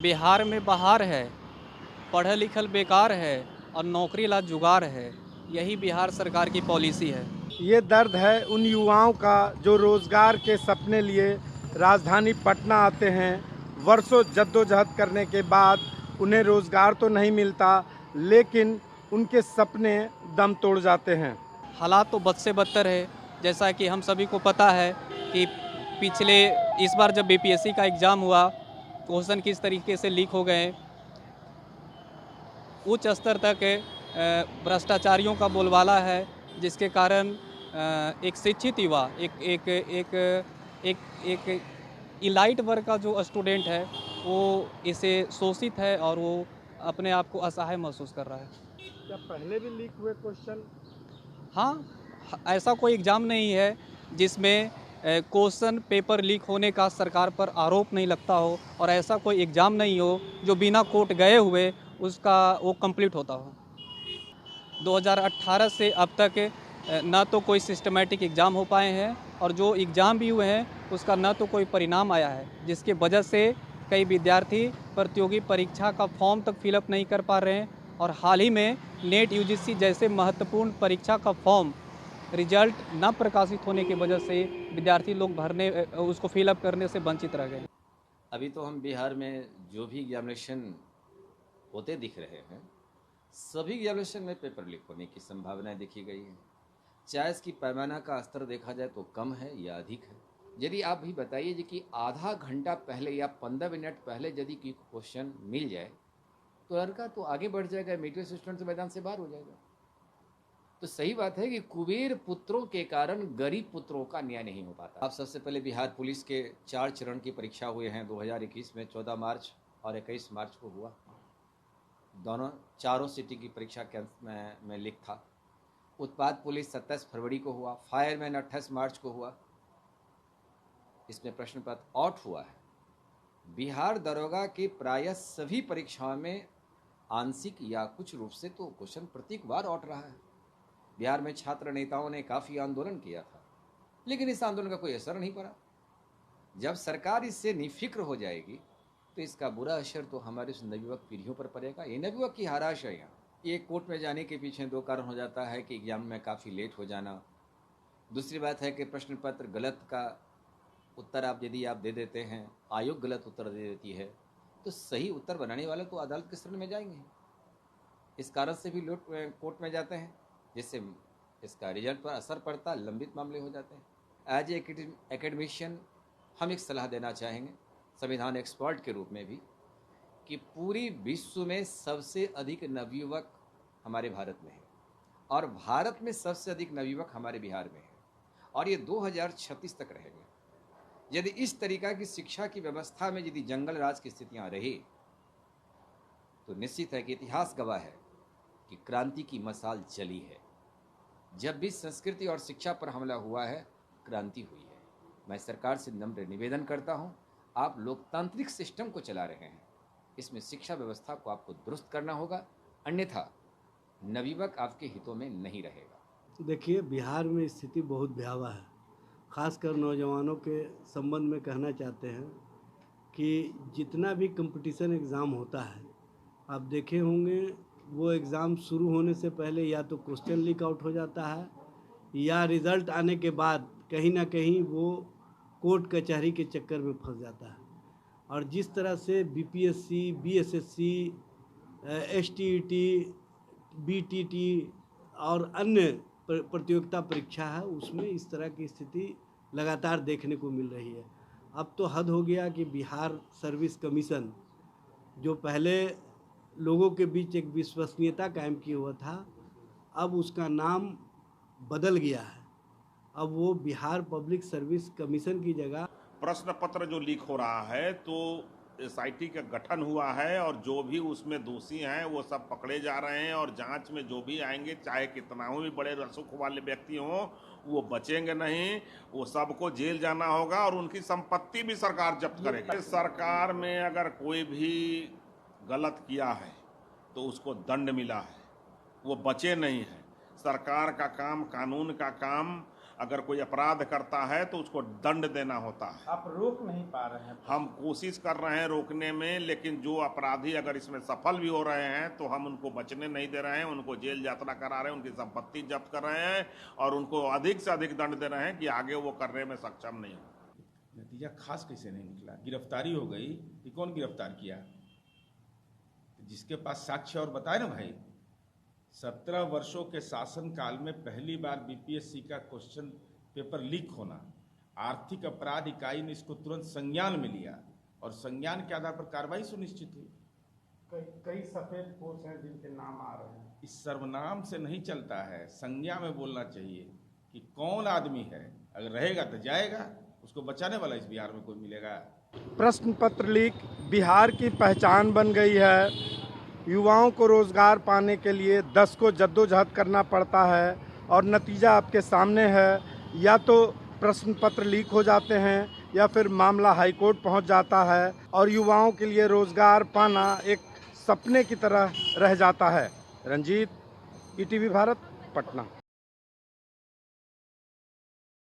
बिहार में बहार है, पढ़ल लिखल बेकार है और नौकरी ला जुगाड़ है। यही बिहार सरकार की पॉलिसी है। ये दर्द है उन युवाओं का जो रोज़गार के सपने लिए राजधानी पटना आते हैं। वर्षों जद्दोजहद करने के बाद उन्हें रोज़गार तो नहीं मिलता, लेकिन उनके सपने दम तोड़ जाते हैं। हालात तो बद से बदतर है। जैसा कि हम सभी को पता है कि पिछले इस बार जब बीपीएससी का एग्ज़ाम हुआ, क्वेश्चन किस तरीके से लीक हो गए, उच्च स्तर तक भ्रष्टाचारियों का बोलबाला है, जिसके कारण एक शिक्षित युवा, एक एक इलाइट वर्ग का जो स्टूडेंट है, वो इसे शोषित है और वो अपने आप को असहाय महसूस कर रहा है। क्या पहले भी लीक हुए क्वेश्चन? हाँ, ऐसा कोई एग्ज़ाम नहीं है जिसमें क्वेश्चन पेपर लीक होने का सरकार पर आरोप नहीं लगता हो, और ऐसा कोई एग्ज़ाम नहीं हो जो बिना कोर्ट गए हुए उसका वो कंप्लीट होता हो। 2018 से अब तक ना तो कोई सिस्टमेटिक एग्ज़ाम हो पाए हैं, और जो एग्ज़ाम भी हुए हैं उसका ना तो कोई परिणाम आया है, जिसकी वजह से कई विद्यार्थी प्रतियोगी परीक्षा का फॉर्म तक फिलअप नहीं कर पा रहे हैं। और हाल ही में नेट यूजीसी जैसे महत्वपूर्ण परीक्षा का फॉर्म रिजल्ट न प्रकाशित होने की वजह से विद्यार्थी लोग भरने उसको फिलअप करने से वंचित रह गए। अभी तो हम बिहार में जो भी एग्जामिनेशन होते दिख रहे हैं, सभी एग्जामिनेशन में पेपर लीक होने की संभावनाएं देखी गई हैं। चाहे इसकी पैमाना का स्तर देखा जाए तो कम है या अधिक है। यदि आप भी बताइए जी कि आधा घंटा पहले या 15 मिनट पहले यदि कोई क्वेश्चन मिल जाए तो लड़का तो आगे बढ़ जाएगा, मेरिट स्टूडेंट मैदान से बाहर हो जाएगा। तो सही बात है कि कुबेर पुत्रों के कारण गरीब पुत्रों का न्याय नहीं हो पाता। आप सबसे पहले बिहार पुलिस के 4 चरण की परीक्षा हुए हैं 2021 में, 14 मार्च और 21 मार्च को हुआ। दोनों चारों सिटी की परीक्षा में लीक था। उत्पाद पुलिस 27 फरवरी को हुआ, फायरमैन 28 मार्च को हुआ। इसमें प्रश्न पत्र आउट हुआ है। बिहार दरोगा की प्रायः सभी परीक्षाओं में आंशिक या कुछ रूप से तो क्वेश्चन प्रत्येक बार आउट रहा है। बिहार में छात्र नेताओं ने काफ़ी आंदोलन किया था, लेकिन इस आंदोलन का कोई असर नहीं पड़ा। जब सरकार इससे निफिक्र हो जाएगी तो इसका बुरा असर तो हमारे नवयुवक पीढ़ियों पर पड़ेगा। ये नवयुवक की हराशाइयाँ, ये कोर्ट में जाने के पीछे 2 कारण हो जाता है कि एग्जाम में काफ़ी लेट हो जाना। दूसरी बात है कि प्रश्न पत्र गलत का उत्तर यदि आप दे देते हैं, आयोग गलत उत्तर दे देती है, तो सही उत्तर बनाने वाले तो अदालत के शरण में जाएंगे। इस कारण से भी लोग कोर्ट में जाते हैं, जिससे इसका रिजल्ट पर असर पड़ता, लंबित मामले हो जाते हैं। एज ए एकेडमिशियन हम एक सलाह देना चाहेंगे संविधान एक्सपर्ट के रूप में भी, कि पूरी विश्व में सबसे अधिक नवयुवक हमारे भारत में है, और भारत में सबसे अधिक नवयुवक हमारे बिहार में है, और ये 2036 तक रहेंगे। यदि इस तरीका की शिक्षा की व्यवस्था में यदि जंगल राज की स्थितियां रही तो निश्चित है कि इतिहास गवाह है कि क्रांति की मशाल जली है। जब भी संस्कृति और शिक्षा पर हमला हुआ है, क्रांति हुई है। मैं सरकार से नम्र निवेदन करता हूं, आप लोकतांत्रिक सिस्टम को चला रहे हैं, इसमें शिक्षा व्यवस्था को आपको दुरुस्त करना होगा, अन्यथा नवयुवक आपके हितों में नहीं रहेगा। देखिए, बिहार में स्थिति बहुत भयावह है। खासकर नौजवानों के संबंध में कहना चाहते हैं कि जितना भी कंपटीशन एग्ज़ाम होता है, आप देखे होंगे वो एग्ज़ाम शुरू होने से पहले या तो क्वेश्चन लीक आउट हो जाता है, या रिज़ल्ट आने के बाद कहीं ना कहीं वो कोर्ट कचहरी के चक्कर में फंस जाता है। और जिस तरह से बीपीएससी, बीएसएससी, एसटीईटी, बीटीटी और अन्य प्रतियोगिता परीक्षा है, उसमें इस तरह की स्थिति लगातार देखने को मिल रही है। अब तो हद हो गया कि बिहार सर्विस कमीशन, जो पहले लोगों के बीच एक विश्वसनीयता कायम किया हुआ था, अब उसका नाम बदल गया है। अब वो बिहार पब्लिक सर्विस कमीशन की जगह प्रश्न पत्र जो लीक हो रहा है, तो एसआईटी का गठन हुआ है और जो भी उसमें दोषी हैं वो सब पकड़े जा रहे हैं, और जांच में जो भी आएंगे, चाहे कितना भी बड़े रसूख वाले व्यक्ति हों, वो बचेंगे नहीं। वो सबको जेल जाना होगा और उनकी संपत्ति भी सरकार जब्त करेगी। सरकार में अगर कोई भी गलत किया है तो उसको दंड मिला है, वो बचे नहीं है। सरकार का काम, कानून का काम अगर कोई अपराध करता है तो उसको दंड देना होता है। आप रोक नहीं पा रहे हैं। हम कोशिश कर रहे हैं रोकने में, लेकिन जो अपराधी अगर इसमें सफल भी हो रहे हैं तो हम उनको बचने नहीं दे रहे हैं, उनको जेल यात्रा करा रहे हैं, उनकी संपत्ति जब्त कर रहे हैं और उनको अधिक से अधिक दंड दे रहे हैं कि आगे वो करने में सक्षम नहीं हो। नतीजा खास कैसे नहीं निकला? गिरफ्तारी हो गई कि कौन गिरफ्तार किया? जिसके पास साक्ष्य और बताए ना भाई। 17 वर्षों के शासनकाल में पहली बार बीपीएससी का क्वेश्चन पेपर लीक होना, आर्थिक अपराध इकाई ने इसको तुरंत संज्ञान में लिया और संज्ञान के आधार पर कार्रवाई सुनिश्चित हुई। कई सफेद पोस्ट हैं जिनके नाम आ रहे हैं। इस सर्वनाम से नहीं चलता है, संज्ञा में बोलना चाहिए कि कौन आदमी है। अगर रहेगा तो जाएगा, उसको बचाने वाला इस बिहार में कोई मिलेगा? प्रश्न पत्र लीक बिहार की पहचान बन गई है। युवाओं को रोजगार पाने के लिए 10 को जद्दोजहद करना पड़ता है और नतीजा आपके सामने है। या तो प्रश्न पत्र लीक हो जाते हैं या फिर मामला हाईकोर्ट पहुंच जाता है और युवाओं के लिए रोजगार पाना एक सपने की तरह रह जाता है। रंजीत, ईटीवी भारत, पटना।